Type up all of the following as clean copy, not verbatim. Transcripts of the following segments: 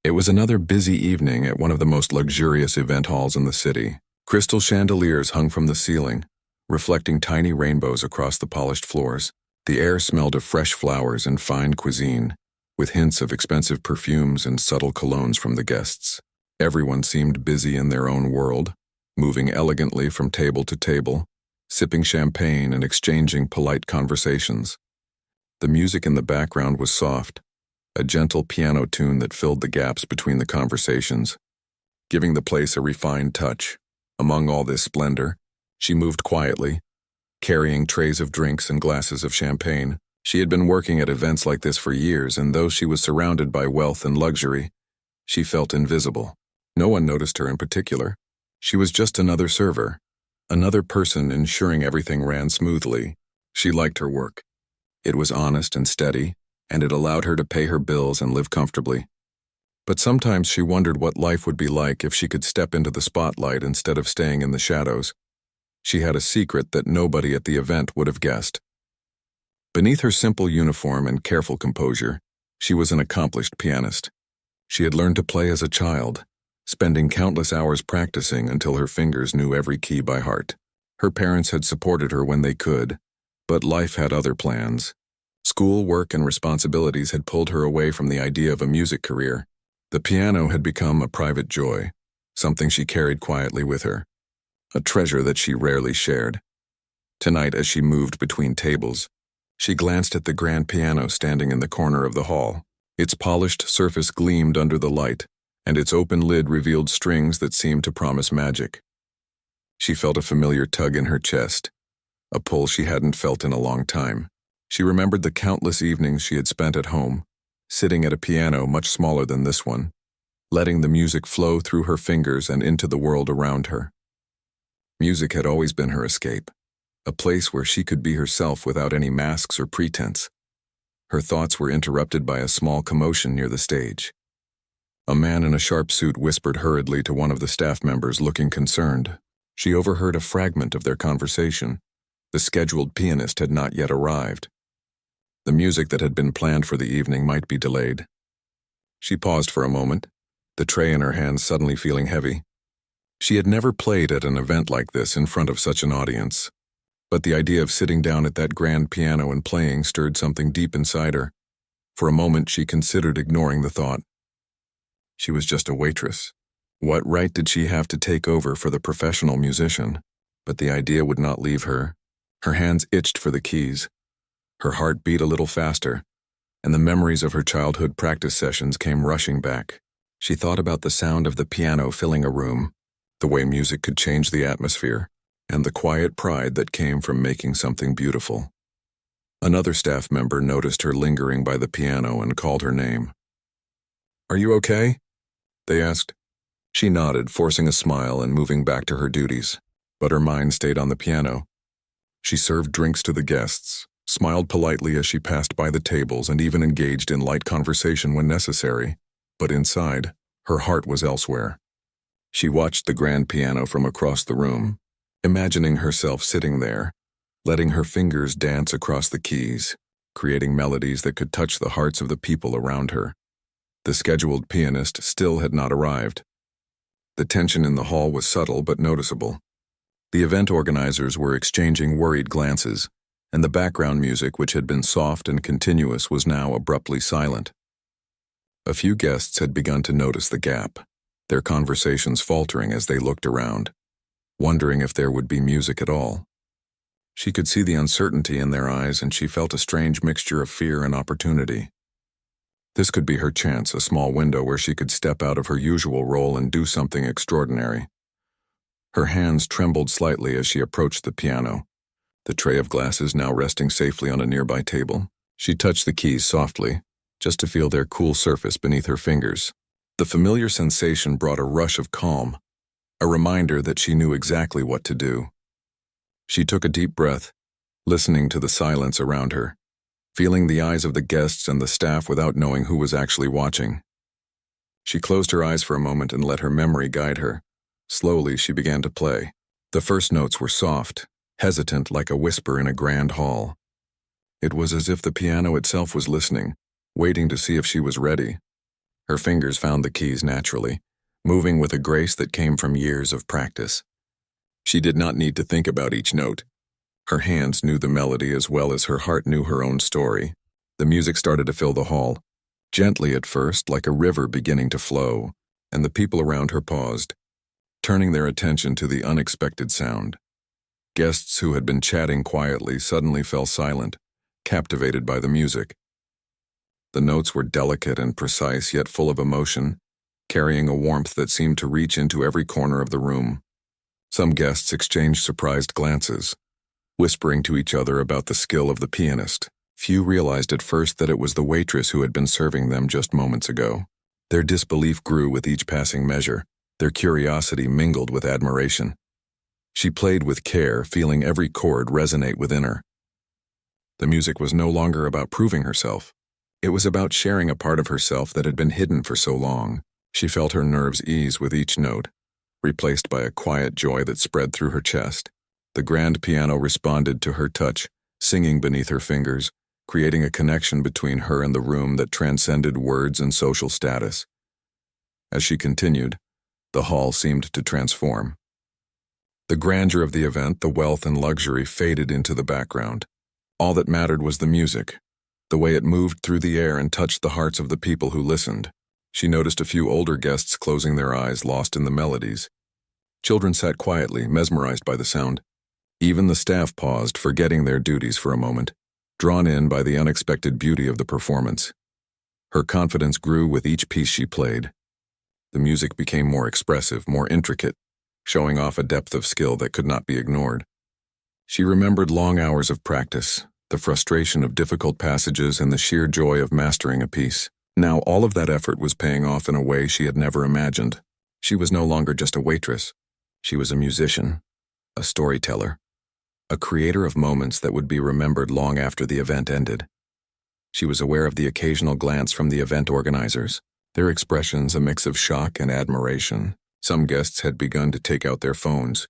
It was another busy evening at one of the most luxurious event halls in the city. Crystal chandeliers hung from the ceiling, reflecting tiny rainbows across the polished floors. The air smelled of fresh flowers and fine cuisine, with hints of expensive perfumes and subtle colognes from the guests. Everyone seemed busy in their own world, moving elegantly from table to table, sipping champagne and exchanging polite conversations. The music in the background was soft, a gentle piano tune that filled the gaps between the conversations, giving the place a refined touch. Among all this splendor, she moved quietly, carrying trays of drinks and glasses of champagne. She had been working at events like this for years, and though she was surrounded by wealth and luxury, she felt invisible. No one noticed her in particular. She was just another server, another person ensuring everything ran smoothly. She liked her work. It was honest and steady, and it allowed her to pay her bills and live comfortably. But sometimes she wondered what life would be like if she could step into the spotlight instead of staying in the shadows. She had a secret that nobody at the event would have guessed. Beneath her simple uniform and careful composure, she was an accomplished pianist. She had learned to play as a child, spending countless hours practicing until her fingers knew every key by heart. Her parents had supported her when they could, but life had other plans. School, work, and responsibilities had pulled her away from the idea of a music career. The piano had become a private joy, something she carried quietly with her, a treasure that she rarely shared. Tonight, as she moved between tables, she glanced at the grand piano standing in the corner of the hall. Its polished surface gleamed under the light, and its open lid revealed strings that seemed to promise magic. She felt a familiar tug in her chest, a pull she hadn't felt in a long time. She remembered the countless evenings she had spent at home, sitting at a piano much smaller than this one, letting the music flow through her fingers and into the world around her. Music had always been her escape, a place where she could be herself without any masks or pretense. Her thoughts were interrupted by a small commotion near the stage. A man in a sharp suit whispered hurriedly to one of the staff members, looking concerned. She overheard a fragment of their conversation. The scheduled pianist had not yet arrived. The music that had been planned for the evening might be delayed. She paused for a moment, the tray in her hand suddenly feeling heavy. She had never played at an event like this in front of such an audience, but the idea of sitting down at that grand piano and playing stirred something deep inside her. For a moment she considered ignoring the thought. She was just a waitress. What right did she have to take over for the professional musician? But the idea would not leave her. Her hands itched for the keys. Her heart beat a little faster, and the memories of her childhood practice sessions came rushing back. She thought about the sound of the piano filling a room, the way music could change the atmosphere, and the quiet pride that came from making something beautiful. Another staff member noticed her lingering by the piano and called her name. "Are you okay?" they asked. She nodded, forcing a smile and moving back to her duties, but her mind stayed on the piano. She served drinks to the guests, smiled politely as she passed by the tables, and even engaged in light conversation when necessary. But inside, her heart was elsewhere. She watched the grand piano from across the room, imagining herself sitting there, letting her fingers dance across the keys, creating melodies that could touch the hearts of the people around her. The scheduled pianist still had not arrived. The tension in the hall was subtle but noticeable. The event organizers were exchanging worried glances, and the background music, which had been soft and continuous, was now abruptly silent. A few guests had begun to notice the gap, their conversations faltering as they looked around, wondering if there would be music at all. She could see the uncertainty in their eyes, and she felt a strange mixture of fear and opportunity. This could be her chance, a small window where she could step out of her usual role and do something extraordinary. Her hands trembled slightly as she approached the piano, the tray of glasses now resting safely on a nearby table. She touched the keys softly, just to feel their cool surface beneath her fingers. The familiar sensation brought a rush of calm, a reminder that she knew exactly what to do. She took a deep breath, listening to the silence around her, feeling the eyes of the guests and the staff without knowing who was actually watching. She closed her eyes for a moment and let her memory guide her. Slowly, she began to play. The first notes were soft, hesitant like a whisper in a grand hall. It was as if the piano itself was listening, waiting to see if she was ready. Her fingers found the keys naturally, moving with a grace that came from years of practice. She did not need to think about each note. Her hands knew the melody as well as her heart knew her own story. The music started to fill the hall, gently at first, like a river beginning to flow, and the people around her paused, turning their attention to the unexpected sound. Guests who had been chatting quietly suddenly fell silent, captivated by the music. The notes were delicate and precise, yet full of emotion, carrying a warmth that seemed to reach into every corner of the room. Some guests exchanged surprised glances, whispering to each other about the skill of the pianist. Few realized at first that it was the waitress who had been serving them just moments ago. Their disbelief grew with each passing measure, their curiosity mingled with admiration. She played with care, feeling every chord resonate within her. The music was no longer about proving herself. It was about sharing a part of herself that had been hidden for so long. She felt her nerves ease with each note, replaced by a quiet joy that spread through her chest. The grand piano responded to her touch, singing beneath her fingers, creating a connection between her and the room that transcended words and social status. As she continued, the hall seemed to transform. The grandeur of the event, the wealth and luxury faded into the background. All that mattered was the music, the way it moved through the air and touched the hearts of the people who listened. She noticed a few older guests closing their eyes, lost in the melodies. Children sat quietly, mesmerized by the sound. Even the staff paused, forgetting their duties for a moment, drawn in by the unexpected beauty of the performance. Her confidence grew with each piece she played. The music became more expressive, more intricate, showing off a depth of skill that could not be ignored. She remembered long hours of practice, the frustration of difficult passages, and the sheer joy of mastering a piece. Now all of that effort was paying off in a way she had never imagined. She was no longer just a waitress. She was a musician, a storyteller, a creator of moments that would be remembered long after the event ended. She was aware of the occasional glance from the event organizers, their expressions a mix of shock and admiration. Some guests had begun to take out their phones,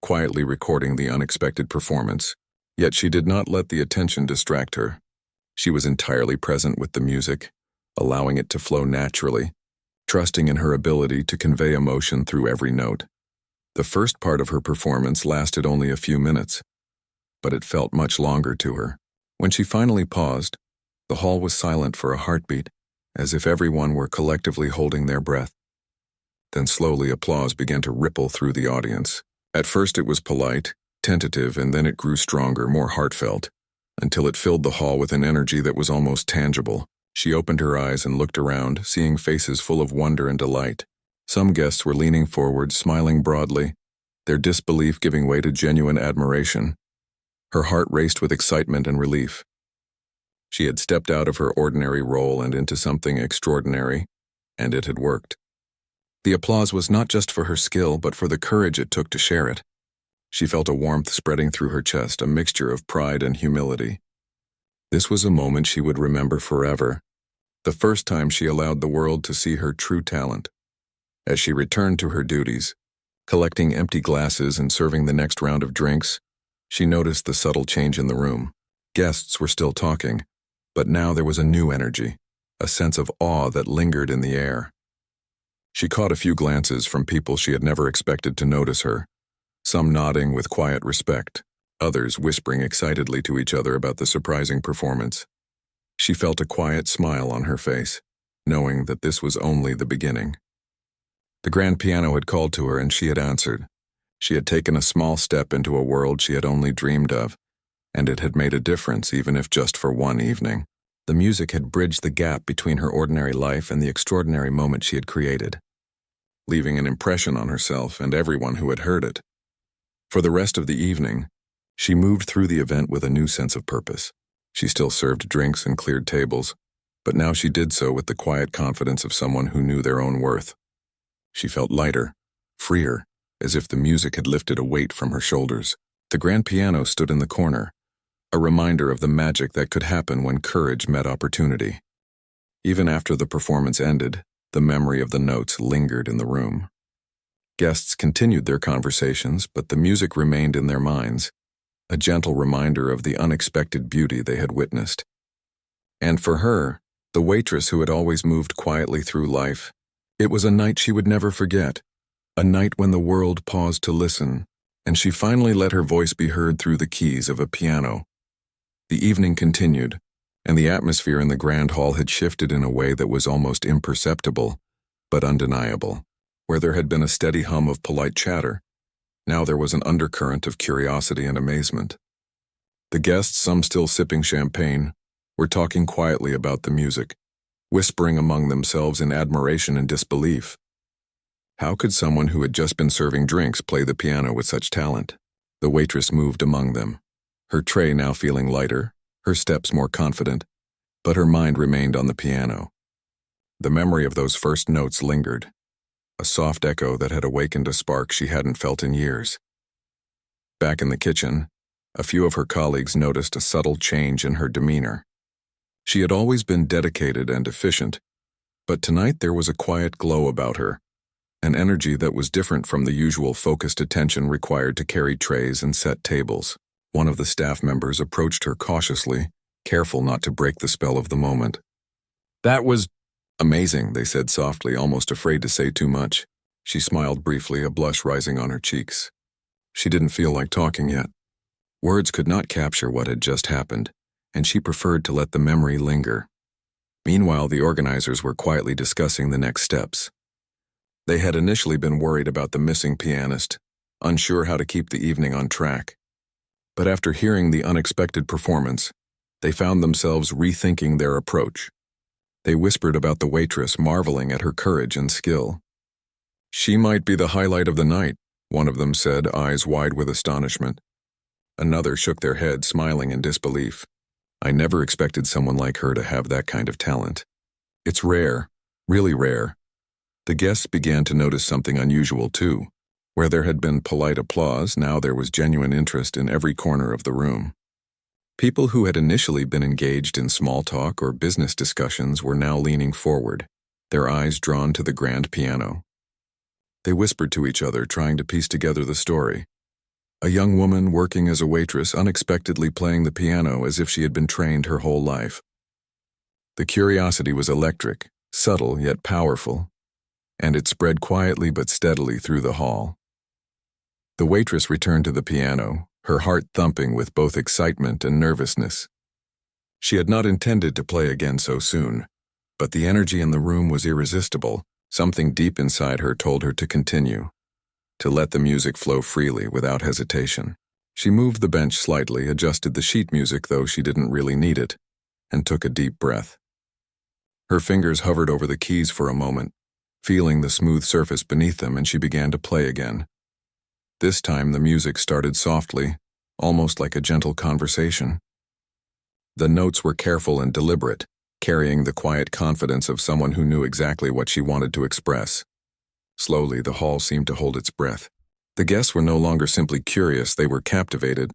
quietly recording the unexpected performance. Yet she did not let the attention distract her. She was entirely present with the music, allowing it to flow naturally, trusting in her ability to convey emotion through every note. The first part of her performance lasted only a few minutes, but it felt much longer to her. When she finally paused, the hall was silent for a heartbeat, as if everyone were collectively holding their breath. Then slowly applause began to ripple through the audience. At first it was polite, tentative, and then it grew stronger, more heartfelt, until it filled the hall with an energy that was almost tangible. She opened her eyes and looked around, seeing faces full of wonder and delight. Some guests were leaning forward, smiling broadly, their disbelief giving way to genuine admiration. Her heart raced with excitement and relief. She had stepped out of her ordinary role and into something extraordinary, and it had worked. The applause was not just for her skill, but for the courage it took to share it. She felt a warmth spreading through her chest, a mixture of pride and humility. This was a moment she would remember forever, the first time she allowed the world to see her true talent. As she returned to her duties, collecting empty glasses and serving the next round of drinks, she noticed the subtle change in the room. Guests were still talking, but now there was a new energy, a sense of awe that lingered in the air. She caught a few glances from people she had never expected to notice her, some nodding with quiet respect, others whispering excitedly to each other about the surprising performance. She felt a quiet smile on her face, knowing that this was only the beginning. The grand piano had called to her and she had answered. She had taken a small step into a world she had only dreamed of, and it had made a difference even if just for one evening. The music had bridged the gap between her ordinary life and the extraordinary moment she had created, leaving an impression on herself and everyone who had heard it. For the rest of the evening, she moved through the event with a new sense of purpose. She still served drinks and cleared tables, but now she did so with the quiet confidence of someone who knew their own worth. She felt lighter, freer, as if the music had lifted a weight from her shoulders. The grand piano stood in the corner, a reminder of the magic that could happen when courage met opportunity. Even after the performance ended, the memory of the notes lingered in the room. Guests continued their conversations, but the music remained in their minds, a gentle reminder of the unexpected beauty they had witnessed. And for her, the waitress who had always moved quietly through life. It was a night she would never forget, a night when the world paused to listen, and she finally let her voice be heard through the keys of a piano. The evening continued, and the atmosphere in the grand hall had shifted in a way that was almost imperceptible, but undeniable. Where there had been a steady hum of polite chatter, now there was an undercurrent of curiosity and amazement. The guests, some still sipping champagne, were talking quietly about the music, whispering among themselves in admiration and disbelief. How could someone who had just been serving drinks play the piano with such talent? The waitress moved among them, her tray now feeling lighter, her steps more confident, but her mind remained on the piano. The memory of those first notes lingered, a soft echo that had awakened a spark she hadn't felt in years. Back in the kitchen, a few of her colleagues noticed a subtle change in her demeanor. She had always been dedicated and efficient, but tonight there was a quiet glow about her, an energy that was different from the usual focused attention required to carry trays and set tables. One of the staff members approached her cautiously, careful not to break the spell of the moment. "That was amazing," they said softly, almost afraid to say too much. She smiled briefly, a blush rising on her cheeks. She didn't feel like talking yet. Words could not capture what had just happened, and she preferred to let the memory linger. Meanwhile, the organizers were quietly discussing the next steps. They had initially been worried about the missing pianist, unsure how to keep the evening on track. But after hearing the unexpected performance, they found themselves rethinking their approach. They whispered about the waitress, marveling at her courage and skill. "She might be the highlight of the night," one of them said, eyes wide with astonishment. Another shook their head, smiling in disbelief. "I never expected someone like her to have that kind of talent. It's rare, really rare." The guests began to notice something unusual too. Where there had been polite applause, now there was genuine interest in every corner of the room. People who had initially been engaged in small talk or business discussions were now leaning forward, their eyes drawn to the grand piano. They whispered to each other, trying to piece together the story. A young woman working as a waitress unexpectedly playing the piano as if she had been trained her whole life. The curiosity was electric, subtle yet powerful, and it spread quietly but steadily through the hall. The waitress returned to the piano, her heart thumping with both excitement and nervousness. She had not intended to play again so soon, but the energy in the room was irresistible. Something deep inside her told her to continue, to let the music flow freely without hesitation. She moved the bench slightly, adjusted the sheet music though she didn't really need it, and took a deep breath. Her fingers hovered over the keys for a moment, feeling the smooth surface beneath them, and she began to play again. This time the music started softly, almost like a gentle conversation. The notes were careful and deliberate, carrying the quiet confidence of someone who knew exactly what she wanted to express. Slowly, the hall seemed to hold its breath. The guests were no longer simply curious, they were captivated.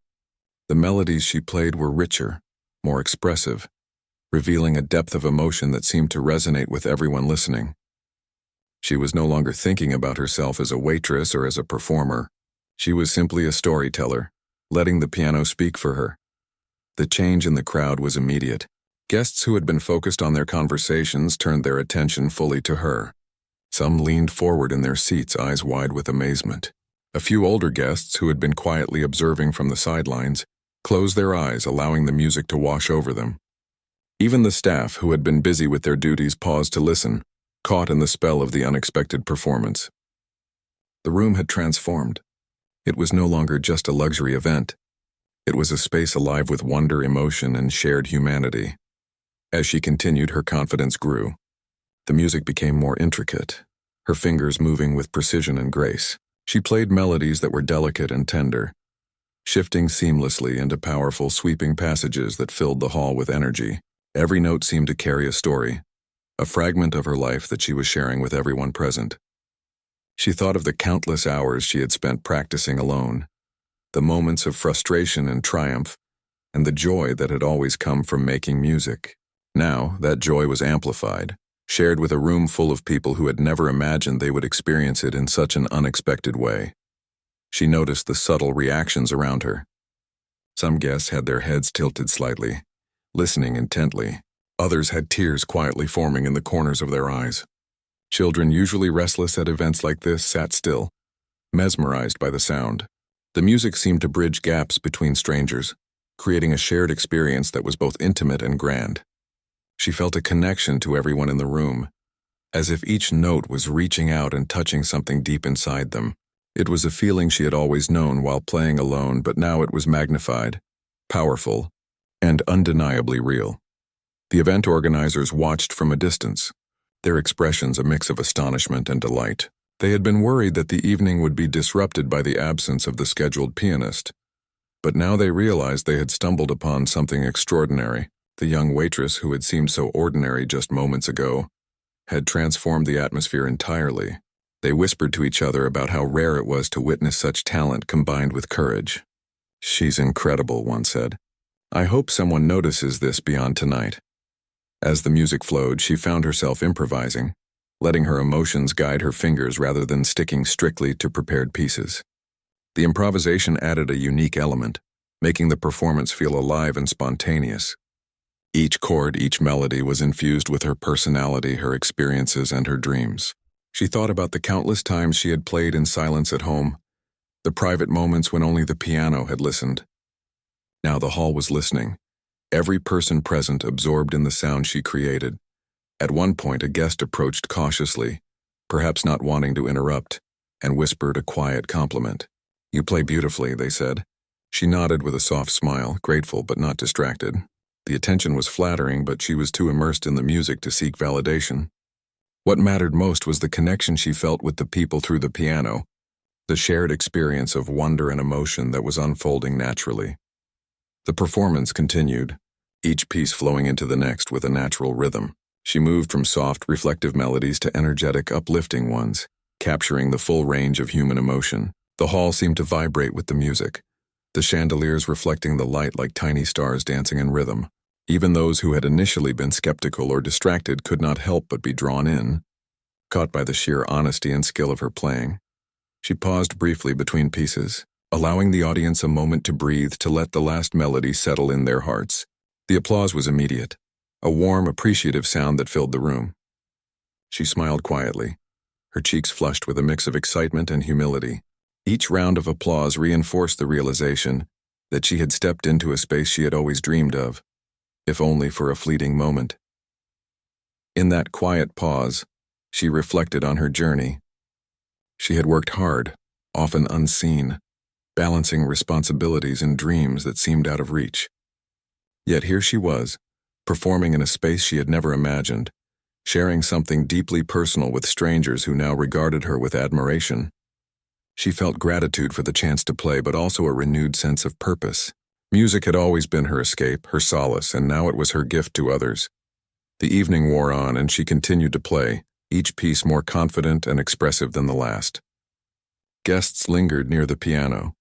The melodies she played were richer, more expressive, revealing a depth of emotion that seemed to resonate with everyone listening. She was no longer thinking about herself as a waitress or as a performer. She was simply a storyteller, letting the piano speak for her. The change in the crowd was immediate. Guests who had been focused on their conversations turned their attention fully to her. Some leaned forward in their seats, eyes wide with amazement. A few older guests who had been quietly observing from the sidelines closed their eyes, allowing the music to wash over them. Even the staff, who had been busy with their duties, paused to listen, caught in the spell of the unexpected performance. The room had transformed. It was no longer just a luxury event. It was a space alive with wonder, emotion, and shared humanity. As she continued, her confidence grew. The music became more intricate, her fingers moving with precision and grace. She played melodies that were delicate and tender, shifting seamlessly into powerful, sweeping passages that filled the hall with energy. Every note seemed to carry a story, a fragment of her life that she was sharing with everyone present. She thought of the countless hours she had spent practicing alone, the moments of frustration and triumph, and the joy that had always come from making music. Now, that joy was amplified, shared with a room full of people who had never imagined they would experience it in such an unexpected way. She noticed the subtle reactions around her. Some guests had their heads tilted slightly, listening intently, Others had tears quietly forming in the corners of their eyes. Children, usually restless at events like this, sat still, mesmerized by the sound. The music seemed to bridge gaps between strangers, creating a shared experience that was both intimate and grand. She felt a connection to everyone in the room, as if each note was reaching out and touching something deep inside them. It was a feeling she had always known while playing alone, but now it was magnified, powerful, and undeniably real. The event organizers watched from a distance, their expressions a mix of astonishment and delight. They had been worried that the evening would be disrupted by the absence of the scheduled pianist, but now they realized they had stumbled upon something extraordinary. The young waitress, who had seemed so ordinary just moments ago, had transformed the atmosphere entirely. They whispered to each other about how rare it was to witness such talent combined with courage. "She's incredible," one said. "I hope someone notices this beyond tonight." As the music flowed, she found herself improvising, letting her emotions guide her fingers rather than sticking strictly to prepared pieces. The improvisation added a unique element, making the performance feel alive and spontaneous. Each chord, each melody was infused with her personality, her experiences, and her dreams. She thought about the countless times she had played in silence at home, the private moments when only the piano had listened. Now the hall was listening, every person present absorbed in the sound she created. At one point, a guest approached cautiously, perhaps not wanting to interrupt, and whispered a quiet compliment. "You play beautifully," they said. She nodded with a soft smile, grateful but not distracted. The attention was flattering, but she was too immersed in the music to seek validation. What mattered most was the connection she felt with the people through the piano, the shared experience of wonder and emotion that was unfolding naturally. The performance continued, each piece flowing into the next with a natural rhythm. She moved from soft, reflective melodies to energetic, uplifting ones, capturing the full range of human emotion. The hall seemed to vibrate with the music, the chandeliers reflecting the light like tiny stars dancing in rhythm. Even those who had initially been skeptical or distracted could not help but be drawn in, caught by the sheer honesty and skill of her playing. She paused briefly between pieces, allowing the audience a moment to breathe, to let the last melody settle in their hearts. The applause was immediate, a warm, appreciative sound that filled the room. She smiled quietly, her cheeks flushed with a mix of excitement and humility. Each round of applause reinforced the realization that she had stepped into a space she had always dreamed of, if only for a fleeting moment. In that quiet pause, she reflected on her journey. She had worked hard, often unseen, balancing responsibilities and dreams that seemed out of reach. Yet here she was, performing in a space she had never imagined, sharing something deeply personal with strangers who now regarded her with admiration. She felt gratitude for the chance to play, but also a renewed sense of purpose. Music had always been her escape, her solace, and now it was her gift to others. The evening wore on, and she continued to play, each piece more confident and expressive than the last. Guests lingered near the piano,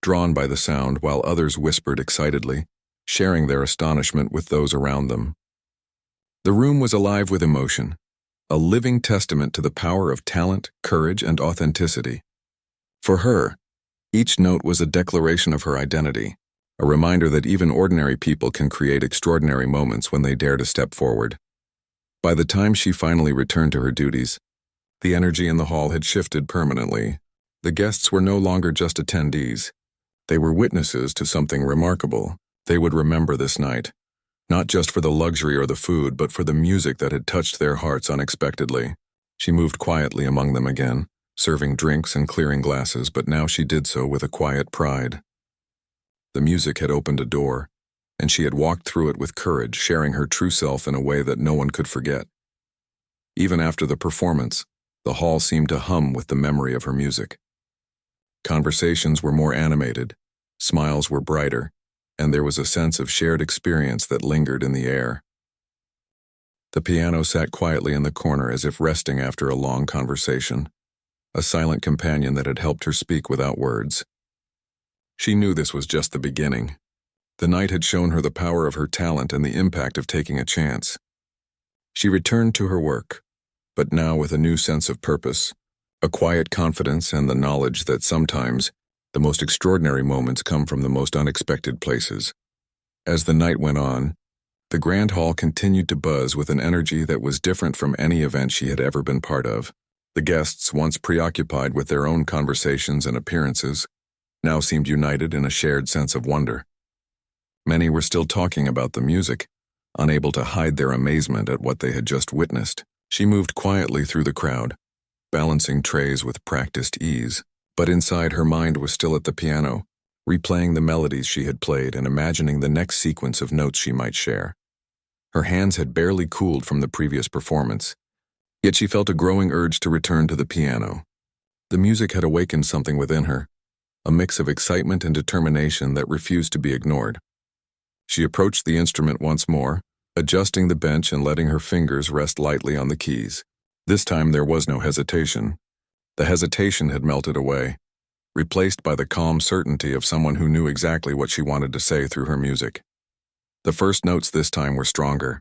drawn by the sound, while others whispered excitedly, sharing their astonishment with those around them. The room was alive with emotion, a living testament to the power of talent, courage, and authenticity. For her, each note was a declaration of her identity, a reminder that even ordinary people can create extraordinary moments when they dare to step forward. By the time she finally returned to her duties, the energy in the hall had shifted permanently. The guests were no longer just attendees. They were witnesses to something remarkable. They would remember this night, not just for the luxury or the food, but for the music that had touched their hearts unexpectedly. She moved quietly among them again, serving drinks and clearing glasses, but now she did so with a quiet pride. The music had opened a door, and she had walked through it with courage, sharing her true self in a way that no one could forget. Even after the performance, the hall seemed to hum with the memory of her music. Conversations were more animated, smiles were brighter, and there was a sense of shared experience that lingered in the air. The piano sat quietly in the corner as if resting after a long conversation, a silent companion that had helped her speak without words. She knew this was just the beginning. The night had shown her the power of her talent and the impact of taking a chance. She returned to her work, but now with a new sense of purpose, a quiet confidence and the knowledge that sometimes the most extraordinary moments come from the most unexpected places. As the night went on, The grand hall continued to buzz with an energy that was different from any event she had ever been part of. The guests, once preoccupied with their own conversations and appearances, now seemed united in a shared sense of wonder. Many were still talking about the music, unable to hide their amazement at what they had just witnessed. She moved quietly through the crowd, balancing trays with practiced ease, but inside her mind was still at the piano, replaying the melodies she had played and imagining the next sequence of notes she might share. Her hands had barely cooled from the previous performance, yet she felt a growing urge to return to the piano. The music had awakened something within her, a mix of excitement and determination that refused to be ignored. She approached the instrument once more, adjusting the bench and letting her fingers rest lightly on the keys. This time there was no hesitation. The hesitation had melted away, replaced by the calm certainty of someone who knew exactly what she wanted to say through her music. The first notes this time were stronger,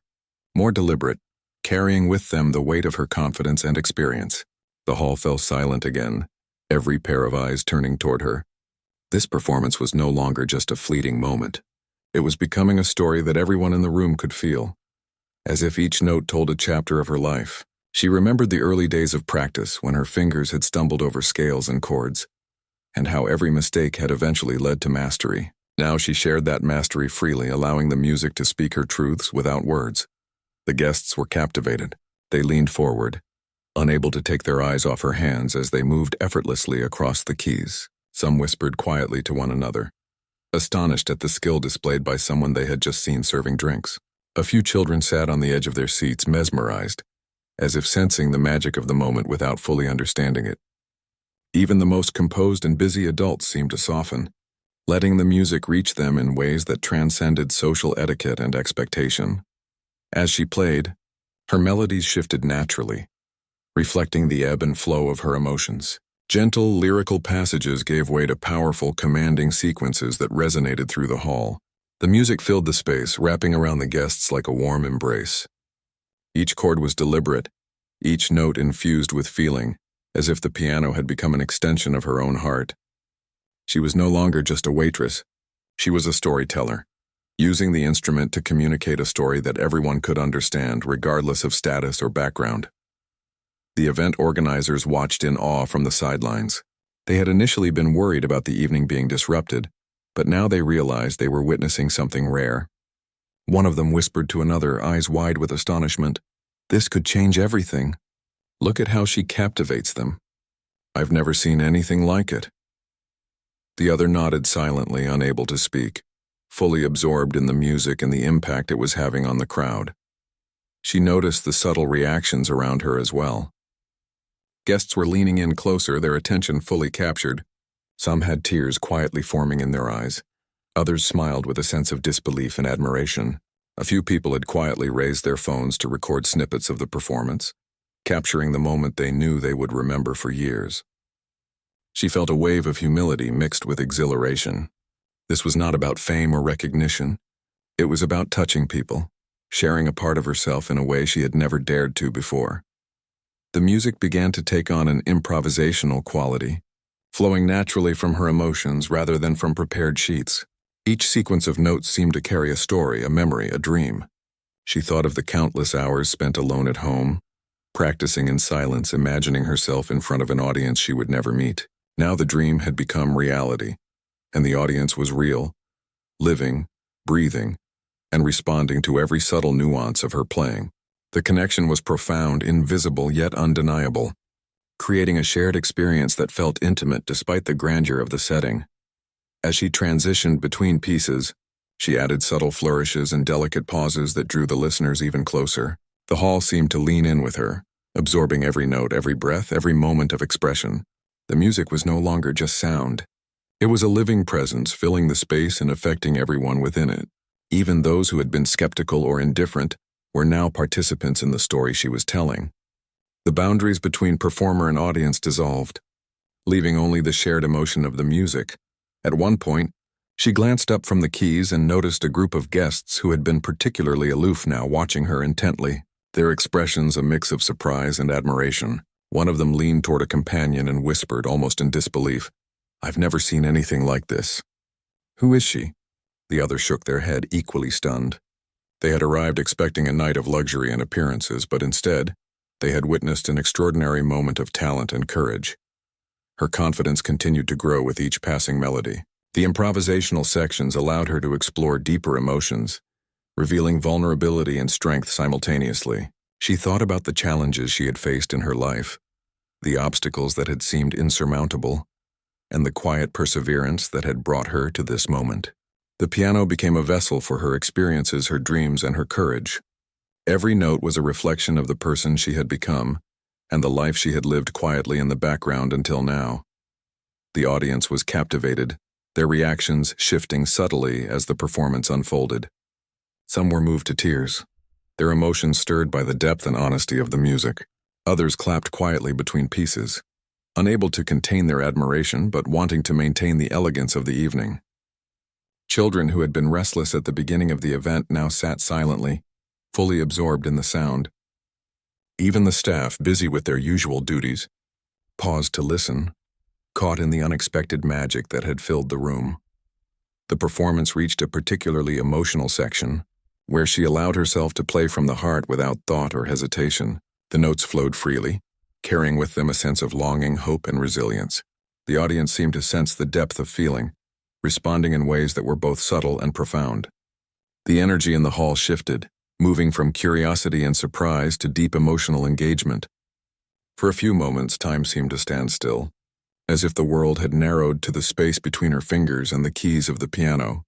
more deliberate, carrying with them the weight of her confidence and experience. The hall fell silent again, every pair of eyes turning toward her. This performance was no longer just a fleeting moment. It was becoming a story that everyone in the room could feel, as if each note told a chapter of her life. She remembered the early days of practice when her fingers had stumbled over scales and chords, and how every mistake had eventually led to mastery. Now she shared that mastery freely, allowing the music to speak her truths without words. The guests were captivated. They leaned forward, unable to take their eyes off her hands as they moved effortlessly across the keys. Some whispered quietly to one another, astonished at the skill displayed by someone they had just seen serving drinks. A few children sat on the edge of their seats, mesmerized, as if sensing the magic of the moment without fully understanding it. Even the most composed and busy adults seemed to soften, letting the music reach them in ways that transcended social etiquette and expectation. As she played, her melodies shifted naturally, reflecting the ebb and flow of her emotions. Gentle, lyrical passages gave way to powerful, commanding sequences that resonated through the hall. The music filled the space, wrapping around the guests like a warm embrace. Each chord was deliberate, each note infused with feeling, as if the piano had become an extension of her own heart. She was no longer just a waitress. She was a storyteller, using the instrument to communicate a story that everyone could understand, regardless of status or background. The event organizers watched in awe from the sidelines. They had initially been worried about the evening being disrupted, but now they realized they were witnessing something rare. One of them whispered to another, eyes wide with astonishment, "This could change everything. Look at how she captivates them. I've never seen anything like it." The other nodded silently, unable to speak, fully absorbed in the music and the impact it was having on the crowd. She noticed the subtle reactions around her as well. Guests were leaning in closer, their attention fully captured. Some had tears quietly forming in their eyes. Others smiled with a sense of disbelief and admiration. A few people had quietly raised their phones to record snippets of the performance, capturing the moment they knew they would remember for years. She felt a wave of humility mixed with exhilaration. This was not about fame or recognition. It was about touching people, sharing a part of herself in a way she had never dared to before. The music began to take on an improvisational quality, flowing naturally from her emotions rather than from prepared sheets. Each sequence of notes seemed to carry a story, a memory, a dream. She thought of the countless hours spent alone at home, practicing in silence, imagining herself in front of an audience she would never meet. Now the dream had become reality, and the audience was real, living, breathing, and responding to every subtle nuance of her playing. The connection was profound, invisible, yet undeniable, creating a shared experience that felt intimate despite the grandeur of the setting. As she transitioned between pieces, she added subtle flourishes and delicate pauses that drew the listeners even closer. The hall seemed to lean in with her, absorbing every note, every breath, every moment of expression. The music was no longer just sound. It was a living presence, filling the space and affecting everyone within it. Even those who had been skeptical or indifferent were now participants in the story she was telling. The boundaries between performer and audience dissolved, leaving only the shared emotion of the music. At one point, she glanced up from the keys and noticed a group of guests who had been particularly aloof now watching her intently, their expressions a mix of surprise and admiration. One of them leaned toward a companion and whispered, almost in disbelief, "I've never seen anything like this." "Who is she?" The others shook their head, equally stunned. They had arrived expecting a night of luxury and appearances, but instead, they had witnessed an extraordinary moment of talent and courage. Her confidence continued to grow with each passing melody. The improvisational sections allowed her to explore deeper emotions, revealing vulnerability and strength simultaneously. She thought about the challenges she had faced in her life, the obstacles that had seemed insurmountable, and the quiet perseverance that had brought her to this moment. The piano became a vessel for her experiences, her dreams, and her courage. Every note was a reflection of the person she had become, and the life she had lived quietly in the background until now. The audience was captivated, their reactions shifting subtly as the performance unfolded. Some were moved to tears, their emotions stirred by the depth and honesty of the music. Others clapped quietly between pieces, unable to contain their admiration but wanting to maintain the elegance of the evening. Children who had been restless at the beginning of the event now sat silently, fully absorbed in the sound. Even the staff, busy with their usual duties, paused to listen, caught in the unexpected magic that had filled the room. The performance reached a particularly emotional section, where she allowed herself to play from the heart without thought or hesitation. The notes flowed freely, carrying with them a sense of longing, hope, and resilience. The audience seemed to sense the depth of feeling, responding in ways that were both subtle and profound. The energy in the hall shifted, moving from curiosity and surprise to deep emotional engagement. For a few moments, time seemed to stand still, as if the world had narrowed to the space between her fingers and the keys of the piano.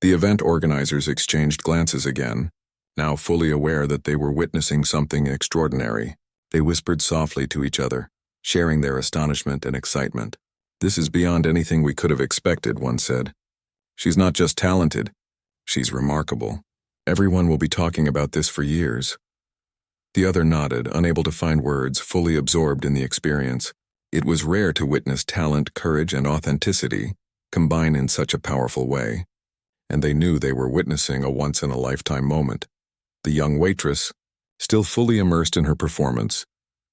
The event organizers exchanged glances again, now fully aware that they were witnessing something extraordinary. They whispered softly to each other, sharing their astonishment and excitement. "This is beyond anything we could have expected," one said. "She's not just talented, she's remarkable. Everyone will be talking about this for years." The other nodded, unable to find words, fully absorbed in the experience. It was rare to witness talent, courage, and authenticity combine in such a powerful way, and they knew they were witnessing a once-in-a-lifetime moment. The young waitress, still fully immersed in her performance,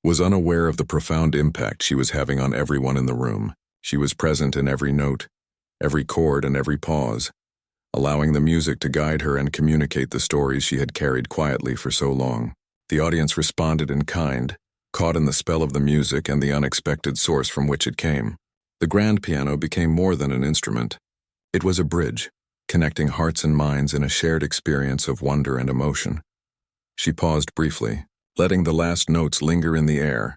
was unaware of the profound impact she was having on everyone in the room. She was present in every note, every chord, and every pause, allowing the music to guide her and communicate the stories she had carried quietly for so long. The audience responded in kind, caught in the spell of the music and the unexpected source from which it came. The grand piano became more than an instrument. It was a bridge, connecting hearts and minds in a shared experience of wonder and emotion. She paused briefly, letting the last notes linger in the air,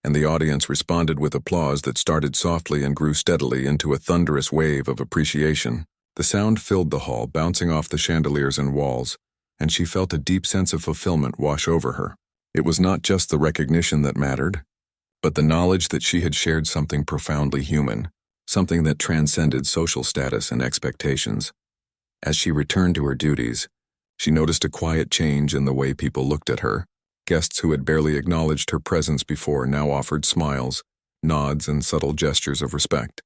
and the audience responded with applause that started softly and grew steadily into a thunderous wave of appreciation. The sound filled the hall, bouncing off the chandeliers and walls, and she felt a deep sense of fulfillment wash over her. It was not just the recognition that mattered, but the knowledge that she had shared something profoundly human, something that transcended social status and expectations. As she returned to her duties, she noticed a quiet change in the way people looked at her. Guests who had barely acknowledged her presence before now offered smiles, nods, and subtle gestures of respect.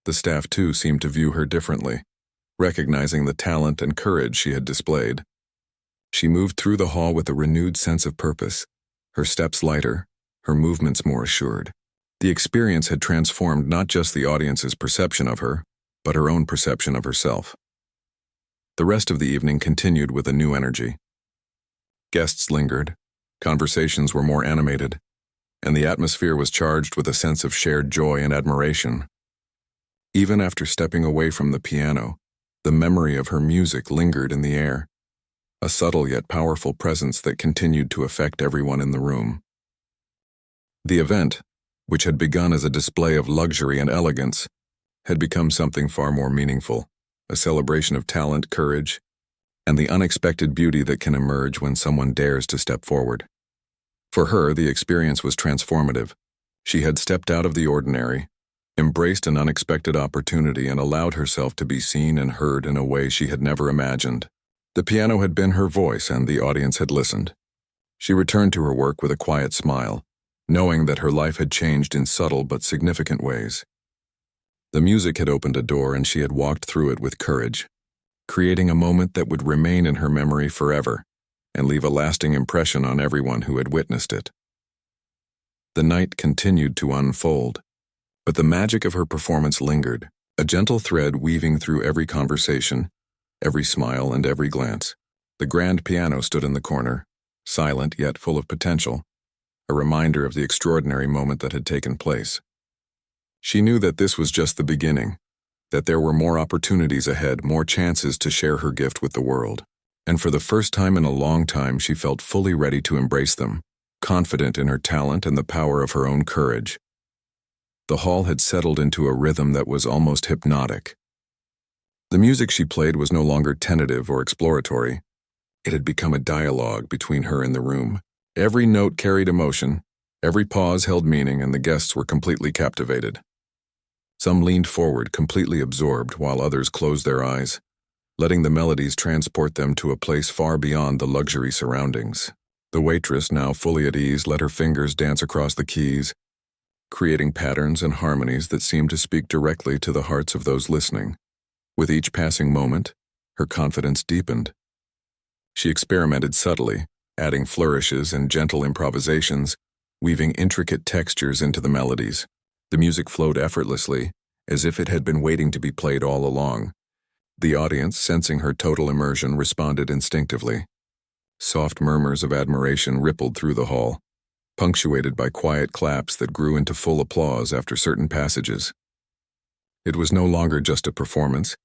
The staff, too, seemed to view her differently, recognizing the talent and courage she had displayed. She moved through the hall with a renewed sense of purpose, her steps lighter, her movements more assured. The experience had transformed not just the audience's perception of her, but her own perception of herself. The rest of the evening continued with a new energy. Guests lingered, conversations were more animated, and the atmosphere was charged with a sense of shared joy and admiration. Even after stepping away from the piano, the memory of her music lingered in the air, a subtle yet powerful presence that continued to affect everyone in the room. The event, which had begun as a display of luxury and elegance, had become something far more meaningful, a celebration of talent, courage, and the unexpected beauty that can emerge when someone dares to step forward. For her, the experience was transformative. She had stepped out of the ordinary, embraced an unexpected opportunity, and allowed herself to be seen and heard in a way she had never imagined. The piano had been her voice, and the audience had listened. She returned to her work with a quiet smile, knowing that her life had changed in subtle but significant ways. The music had opened a door, and she had walked through it with courage, creating a moment that would remain in her memory forever and leave a lasting impression on everyone who had witnessed it. The night continued to unfold, but the magic of her performance lingered, a gentle thread weaving through every conversation, every smile, and every glance. The grand piano stood in the corner, silent yet full of potential, a reminder of the extraordinary moment that had taken place. She knew that this was just the beginning, that there were more opportunities ahead, more chances to share her gift with the world. And for the first time in a long time, she felt fully ready to embrace them, confident in her talent and the power of her own courage. The hall had settled into a rhythm that was almost hypnotic. The music she played was no longer tentative or exploratory. It had become a dialogue between her and the room. Every note carried emotion, every pause held meaning, and the guests were completely captivated. Some leaned forward, completely absorbed, while others closed their eyes, letting the melodies transport them to a place far beyond the luxury surroundings. The waitress, now fully at ease, let her fingers dance across the keys, creating patterns and harmonies that seemed to speak directly to the hearts of those listening. With each passing moment, her confidence deepened. She experimented subtly, adding flourishes and gentle improvisations, weaving intricate textures into the melodies. The music flowed effortlessly, as if it had been waiting to be played all along. The audience, sensing her total immersion, responded instinctively. Soft murmurs of admiration rippled through the hall, punctuated by quiet claps that grew into full applause after certain passages. It was no longer just a performance.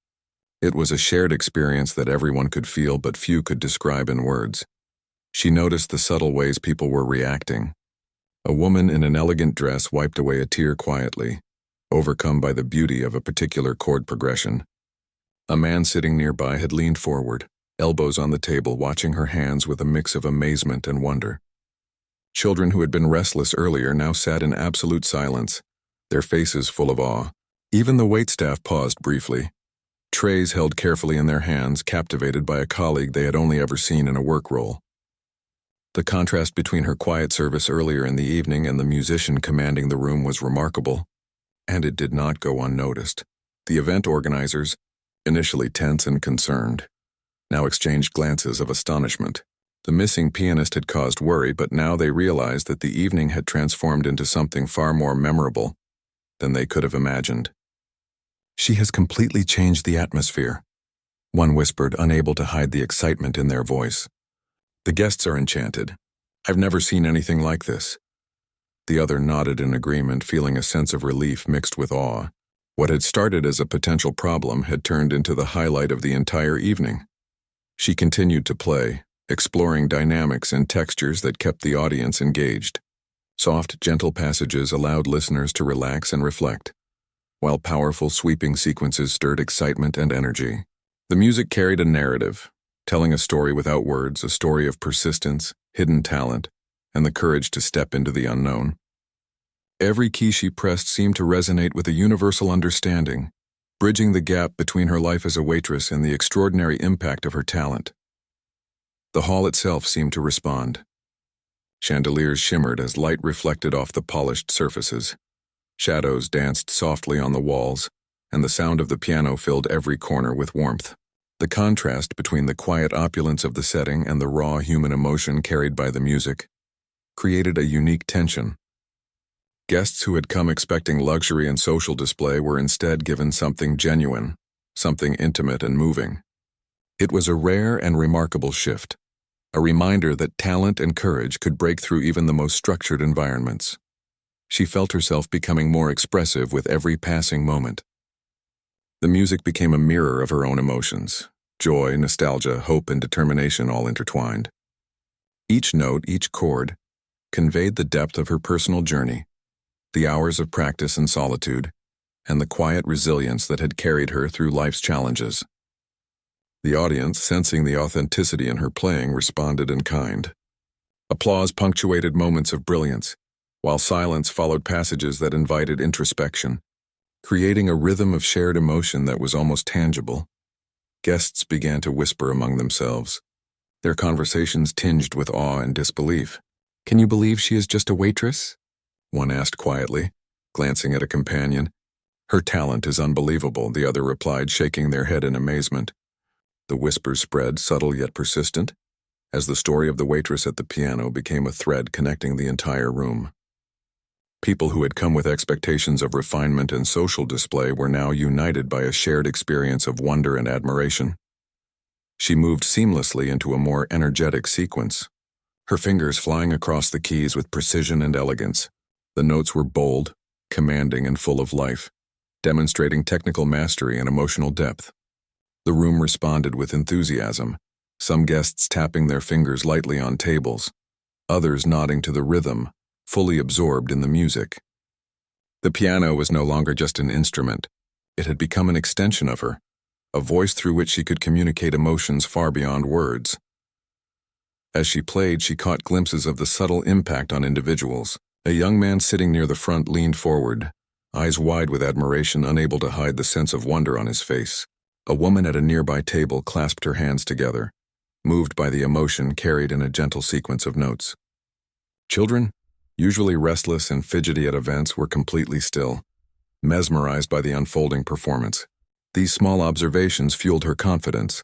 It was a shared experience that everyone could feel but few could describe in words. She noticed the subtle ways people were reacting. A woman in an elegant dress wiped away a tear quietly, overcome by the beauty of a particular chord progression. A man sitting nearby had leaned forward, elbows on the table, watching her hands with a mix of amazement and wonder. Children who had been restless earlier now sat in absolute silence, their faces full of awe. Even the waitstaff paused briefly, trays held carefully in their hands, captivated by a colleague they had only ever seen in a work role. The contrast between her quiet service earlier in the evening and the musician commanding the room was remarkable, and it did not go unnoticed. The event organizers, initially tense and concerned, now exchanged glances of astonishment. The missing pianist had caused worry, but now they realized that the evening had transformed into something far more memorable than they could have imagined. "She has completely changed the atmosphere," one whispered, unable to hide the excitement in their voice. "The guests are enchanted. I've never seen anything like this." The other nodded in agreement, feeling a sense of relief mixed with awe. What had started as a potential problem had turned into the highlight of the entire evening. She continued to play, exploring dynamics and textures that kept the audience engaged. Soft, gentle passages allowed listeners to relax and reflect, while powerful, sweeping sequences stirred excitement and energy. The music carried a narrative, telling a story without words, a story of persistence, hidden talent, and the courage to step into the unknown. Every key she pressed seemed to resonate with a universal understanding, bridging the gap between her life as a waitress and the extraordinary impact of her talent. The hall itself seemed to respond. Chandeliers shimmered as light reflected off the polished surfaces. Shadows danced softly on the walls, and the sound of the piano filled every corner with warmth. The contrast between the quiet opulence of the setting and the raw human emotion carried by the music created a unique tension. Guests who had come expecting luxury and social display were instead given something genuine, something intimate and moving. It was a rare and remarkable shift, a reminder that talent and courage could break through even the most structured environments. She felt herself becoming more expressive with every passing moment. The music became a mirror of her own emotions, joy, nostalgia, hope, and determination all intertwined. Each note, each chord, conveyed the depth of her personal journey, the hours of practice and solitude, and the quiet resilience that had carried her through life's challenges. The audience, sensing the authenticity in her playing, responded in kind. Applause punctuated moments of brilliance, while silence followed passages that invited introspection, creating a rhythm of shared emotion that was almost tangible. Guests began to whisper among themselves, their conversations tinged with awe and disbelief. "Can you believe she is just a waitress?" one asked quietly, glancing at a companion. "Her talent is unbelievable," the other replied, shaking their head in amazement. The whispers spread, subtle yet persistent, as the story of the waitress at the piano became a thread connecting the entire room. People who had come with expectations of refinement and social display were now united by a shared experience of wonder and admiration. She moved seamlessly into a more energetic sequence, her fingers flying across the keys with precision and elegance. The notes were bold, commanding, and full of life, demonstrating technical mastery and emotional depth. The room responded with enthusiasm, some guests tapping their fingers lightly on tables, others nodding to the rhythm, fully absorbed in the music. The piano was no longer just an instrument. It had become an extension of her, a voice through which she could communicate emotions far beyond words. As she played, she caught glimpses of the subtle impact on individuals. A young man sitting near the front leaned forward, eyes wide with admiration, unable to hide the sense of wonder on his face. A woman at a nearby table clasped her hands together, moved by the emotion carried in a gentle sequence of notes. Children, usually restless and fidgety at events, were completely still, mesmerized by the unfolding performance. These small observations fueled her confidence,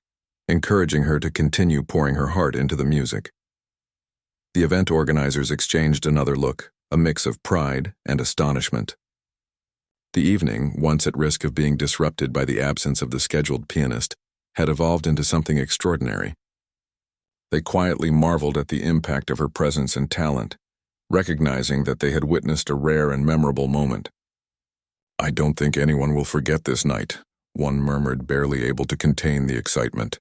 encouraging her to continue pouring her heart into the music. The event organizers exchanged another look, a mix of pride and astonishment. The evening, once at risk of being disrupted by the absence of the scheduled pianist, had evolved into something extraordinary. They quietly marveled at the impact of her presence and talent, recognizing that they had witnessed a rare and memorable moment. "I don't think anyone will forget this night," one murmured, barely able to contain the excitement.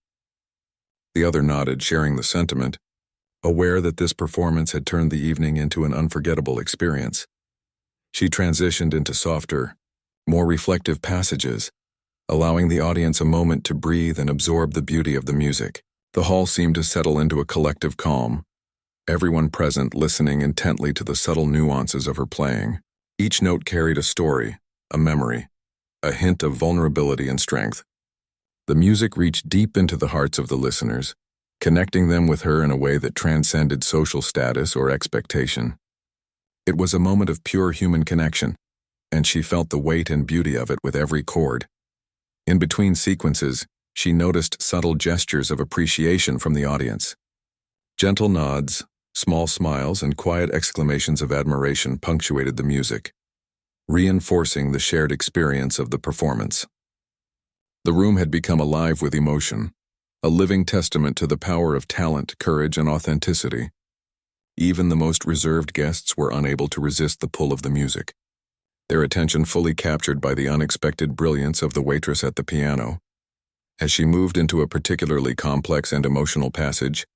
The other nodded, sharing the sentiment, aware that this performance had turned the evening into an unforgettable experience. She transitioned into softer, more reflective passages, allowing the audience a moment to breathe and absorb the beauty of the music. The hall seemed to settle into a collective calm, everyone present listening intently to the subtle nuances of her playing. Each note carried a story, a memory, a hint of vulnerability and strength. The music reached deep into the hearts of the listeners, connecting them with her in a way that transcended social status or expectation. It was a moment of pure human connection, and she felt the weight and beauty of it with every chord. In between sequences, she noticed subtle gestures of appreciation from the audience. Gentle nods, small smiles, and quiet exclamations of admiration punctuated the music, reinforcing the shared experience of the performance. The room had become alive with emotion, a living testament to the power of talent, courage, and authenticity. Even the most reserved guests were unable to resist the pull of the music, their attention fully captured by the unexpected brilliance of the waitress at the piano. As she moved into a particularly complex and emotional passage,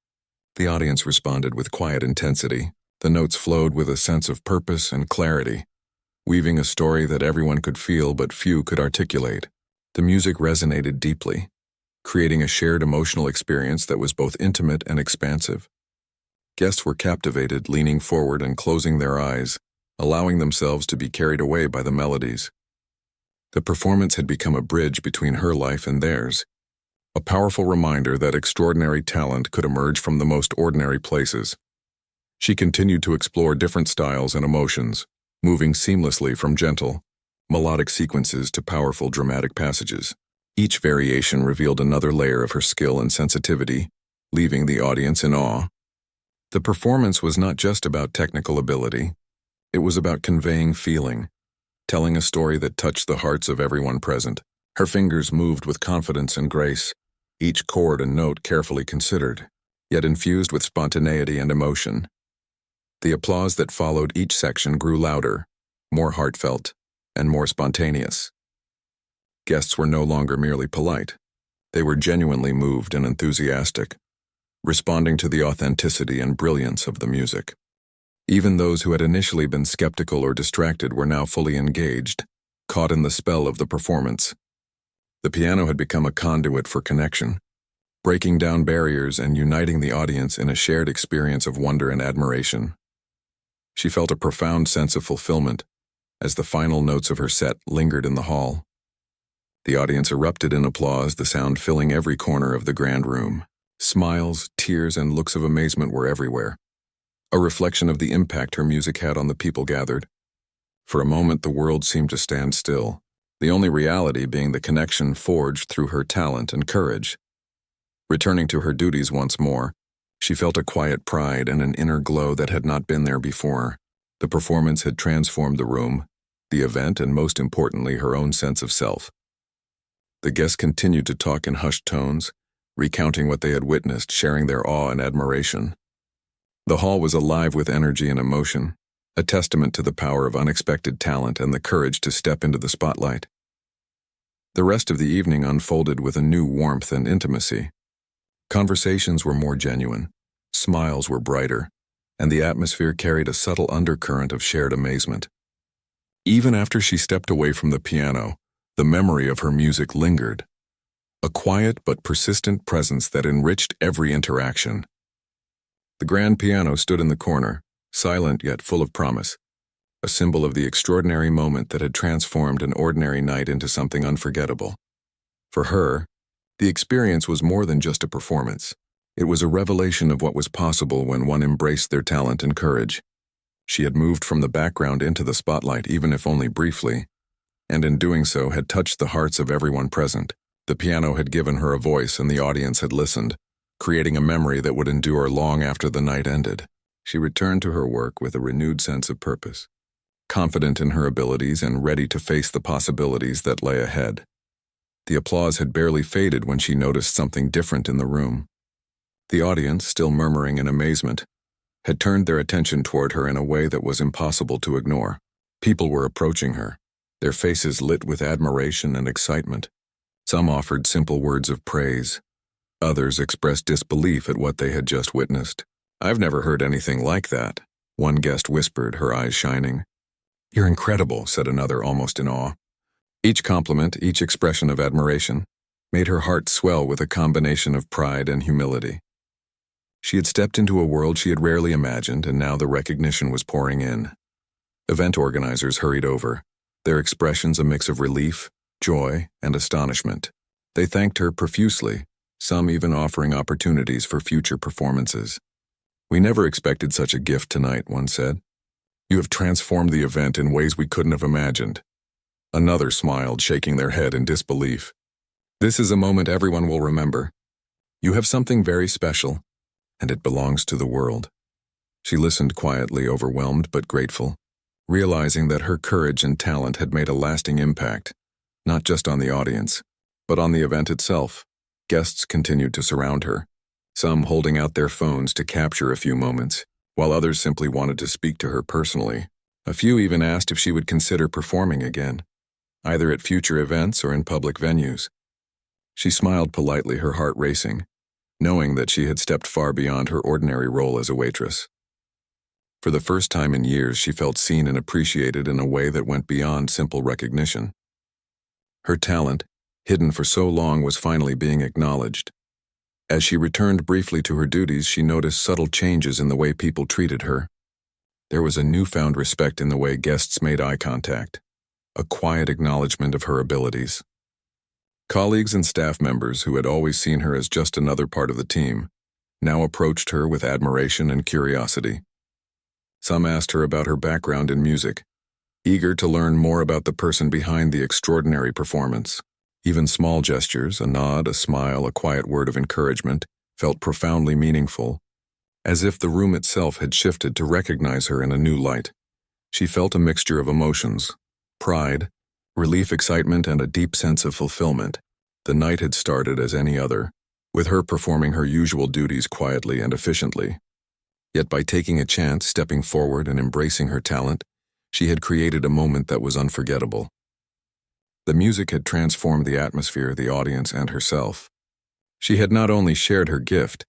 the audience responded with quiet intensity. The notes flowed with a sense of purpose and clarity, weaving a story that everyone could feel but few could articulate. The music resonated deeply, creating a shared emotional experience that was both intimate and expansive. Guests were captivated, leaning forward and closing their eyes, allowing themselves to be carried away by the melodies. The performance had become a bridge between her life and theirs, a powerful reminder that extraordinary talent could emerge from the most ordinary places. She continued to explore different styles and emotions, moving seamlessly from gentle, melodic sequences to powerful dramatic passages. Each variation revealed another layer of her skill and sensitivity, leaving the audience in awe. The performance was not just about technical ability. It was about conveying feeling, telling a story that touched the hearts of everyone present. Her fingers moved with confidence and grace, each chord and note carefully considered, yet infused with spontaneity and emotion. The applause that followed each section grew louder, more heartfelt, and more spontaneous. Guests were no longer merely polite. They were genuinely moved and enthusiastic, responding to the authenticity and brilliance of the music. Even those who had initially been skeptical or distracted were now fully engaged, caught in the spell of the performance. The piano had become a conduit for connection, breaking down barriers and uniting the audience in a shared experience of wonder and admiration. She felt a profound sense of fulfillment as the final notes of her set lingered in the hall. The audience erupted in applause, the sound filling every corner of the grand room. Smiles, tears, and looks of amazement were everywhere, a reflection of the impact her music had on the people gathered. For a moment, the world seemed to stand still, the only reality being the connection forged through her talent and courage. Returning to her duties once more, she felt a quiet pride and an inner glow that had not been there before. The performance had transformed the room, the event, and most importantly, her own sense of self. The guests continued to talk in hushed tones, recounting what they had witnessed, sharing their awe and admiration. The hall was alive with energy and emotion, a testament to the power of unexpected talent and the courage to step into the spotlight. The rest of the evening unfolded with a new warmth and intimacy. Conversations were more genuine, smiles were brighter, and the atmosphere carried a subtle undercurrent of shared amazement. Even after she stepped away from the piano, the memory of her music lingered, a quiet but persistent presence that enriched every interaction. The grand piano stood in the corner, silent yet full of promise, a symbol of the extraordinary moment that had transformed an ordinary night into something unforgettable. For her, the experience was more than just a performance. It was a revelation of what was possible when one embraced their talent and courage. She had moved from the background into the spotlight, even if only briefly, and in doing so had touched the hearts of everyone present. The piano had given her a voice and the audience had listened, creating a memory that would endure long after the night ended. She returned to her work with a renewed sense of purpose, confident in her abilities and ready to face the possibilities that lay ahead. The applause had barely faded when she noticed something different in the room. The audience, still murmuring in amazement, had turned their attention toward her in a way that was impossible to ignore. People were approaching her, their faces lit with admiration and excitement. Some offered simple words of praise. Others expressed disbelief at what they had just witnessed. "I've never heard anything like that," one guest whispered, her eyes shining. "You're incredible," said another, almost in awe. Each compliment, each expression of admiration, made her heart swell with a combination of pride and humility. She had stepped into a world she had rarely imagined, and now the recognition was pouring in. Event organizers hurried over, their expressions a mix of relief, joy, and astonishment. They thanked her profusely, some even offering opportunities for future performances. "We never expected such a gift tonight," one said. "You have transformed the event in ways we couldn't have imagined." Another smiled, shaking their head in disbelief. "This is a moment everyone will remember. You have something very special, and it belongs to the world." She listened quietly, overwhelmed but grateful, realizing that her courage and talent had made a lasting impact, not just on the audience, but on the event itself. Guests continued to surround her, some holding out their phones to capture a few moments, while others simply wanted to speak to her personally. A few even asked if she would consider performing again, either at future events or in public venues. She smiled politely, her heart racing, knowing that she had stepped far beyond her ordinary role as a waitress. For the first time in years, she felt seen and appreciated in a way that went beyond simple recognition. Her talent, hidden for so long, was finally being acknowledged. As she returned briefly to her duties, she noticed subtle changes in the way people treated her. There was a newfound respect in the way guests made eye contact, a quiet acknowledgement of her abilities. Colleagues and staff members who had always seen her as just another part of the team now approached her with admiration and curiosity. Some asked her about her background in music, eager to learn more about the person behind the extraordinary performance. Even small gestures, a nod, a smile, a quiet word of encouragement, felt profoundly meaningful, as if the room itself had shifted to recognize her in a new light. She felt a mixture of emotions: pride, relief, excitement, and a deep sense of fulfillment. The night had started as any other, with her performing her usual duties quietly and efficiently. Yet by taking a chance, stepping forward, and embracing her talent, she had created a moment that was unforgettable. The music had transformed the atmosphere, the audience, and herself. She had not only shared her gift,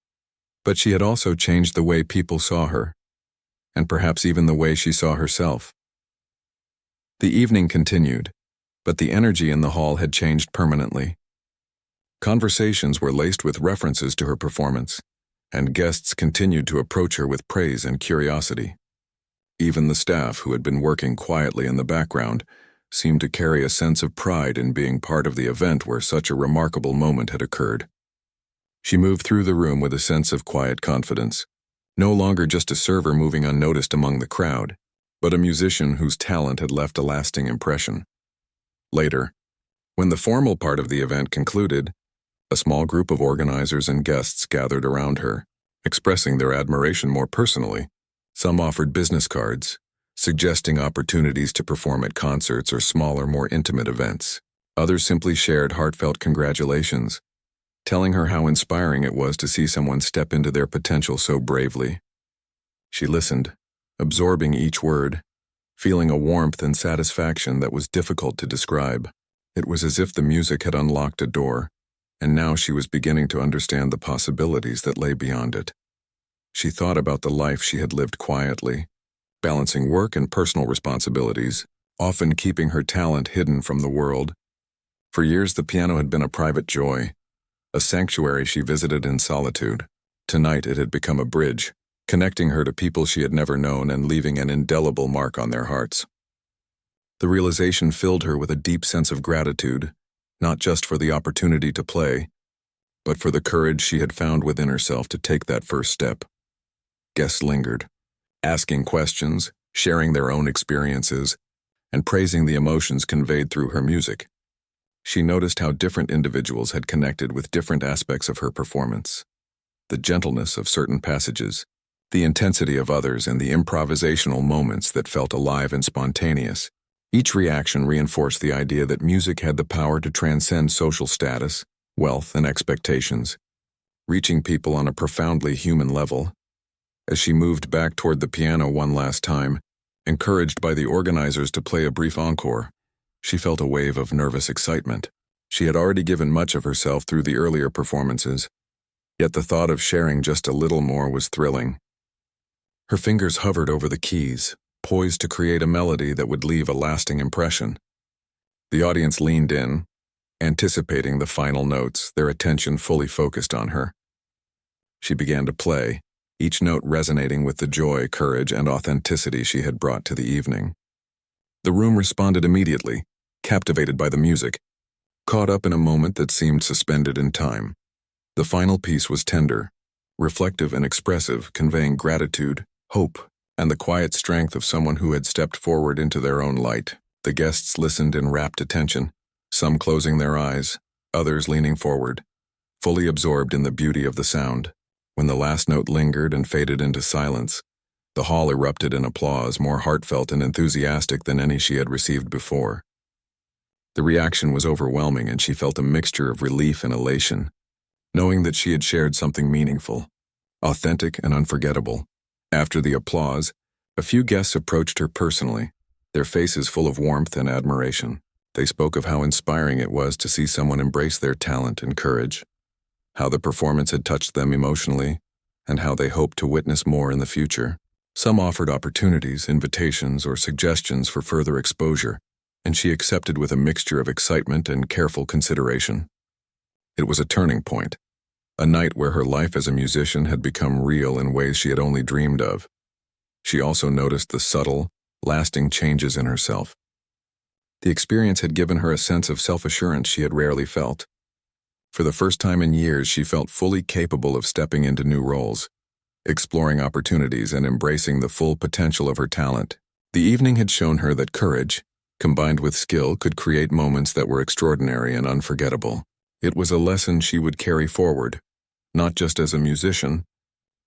but she had also changed the way people saw her, and perhaps even the way she saw herself. The evening continued, but the energy in the hall had changed permanently. Conversations were laced with references to her performance, and guests continued to approach her with praise and curiosity. Even the staff, who had been working quietly in the background, seemed to carry a sense of pride in being part of the event where such a remarkable moment had occurred. She moved through the room with a sense of quiet confidence, no longer just a server moving unnoticed among the crowd, but a musician whose talent had left a lasting impression. Later, when the formal part of the event concluded, a small group of organizers and guests gathered around her, expressing their admiration more personally. Some offered business cards, suggesting opportunities to perform at concerts or smaller, more intimate events. Others simply shared heartfelt congratulations, telling her how inspiring it was to see someone step into their potential so bravely. She listened, absorbing each word, feeling a warmth and satisfaction that was difficult to describe. It was as if the music had unlocked a door, and now she was beginning to understand the possibilities that lay beyond it. She thought about the life she had lived quietly, balancing work and personal responsibilities, often keeping her talent hidden from the world. For years, the piano had been a private joy, a sanctuary she visited in solitude. Tonight, it had become a bridge, connecting her to people she had never known and leaving an indelible mark on their hearts. The realization filled her with a deep sense of gratitude, not just for the opportunity to play, but for the courage she had found within herself to take that first step. Guests lingered, asking questions, sharing their own experiences, and praising the emotions conveyed through her music. She noticed how different individuals had connected with different aspects of her performance. The gentleness of certain passages, the intensity of others, and the improvisational moments that felt alive and spontaneous. Each reaction reinforced the idea that music had the power to transcend social status, wealth, and expectations, reaching people on a profoundly human level. As she moved back toward the piano one last time, encouraged by the organizers to play a brief encore, she felt a wave of nervous excitement. She had already given much of herself through the earlier performances, yet the thought of sharing just a little more was thrilling. Her fingers hovered over the keys, poised to create a melody that would leave a lasting impression. The audience leaned in, anticipating the final notes, their attention fully focused on her. She began to play, each note resonating with the joy, courage, and authenticity she had brought to the evening. The room responded immediately, captivated by the music, caught up in a moment that seemed suspended in time. The final piece was tender, reflective and expressive, conveying gratitude, hope, and the quiet strength of someone who had stepped forward into their own light. The guests listened in rapt attention, some closing their eyes, others leaning forward, fully absorbed in the beauty of the sound. When the last note lingered and faded into silence, the hall erupted in applause, more heartfelt and enthusiastic than any she had received before. The reaction was overwhelming, and she felt a mixture of relief and elation, knowing that she had shared something meaningful, authentic and unforgettable. After the applause, a few guests approached her personally, their faces full of warmth and admiration. They spoke of how inspiring it was to see someone embrace their talent and courage, how the performance had touched them emotionally, and how they hoped to witness more in the future. Some offered opportunities, invitations, or suggestions for further exposure, and she accepted with a mixture of excitement and careful consideration. It was a turning point, a night where her life as a musician had become real in ways she had only dreamed of. She also noticed the subtle, lasting changes in herself. The experience had given her a sense of self-assurance she had rarely felt. For the first time in years, she felt fully capable of stepping into new roles, exploring opportunities, and embracing the full potential of her talent. The evening had shown her that courage, combined with skill, could create moments that were extraordinary and unforgettable. It was a lesson she would carry forward, not just as a musician,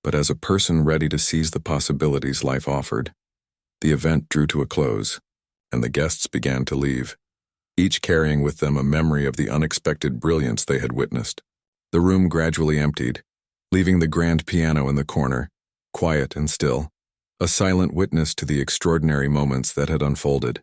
but as a person ready to seize the possibilities life offered. The event drew to a close, and the guests began to leave, each carrying with them a memory of the unexpected brilliance they had witnessed. The room gradually emptied, leaving the grand piano in the corner, quiet and still, a silent witness to the extraordinary moments that had unfolded.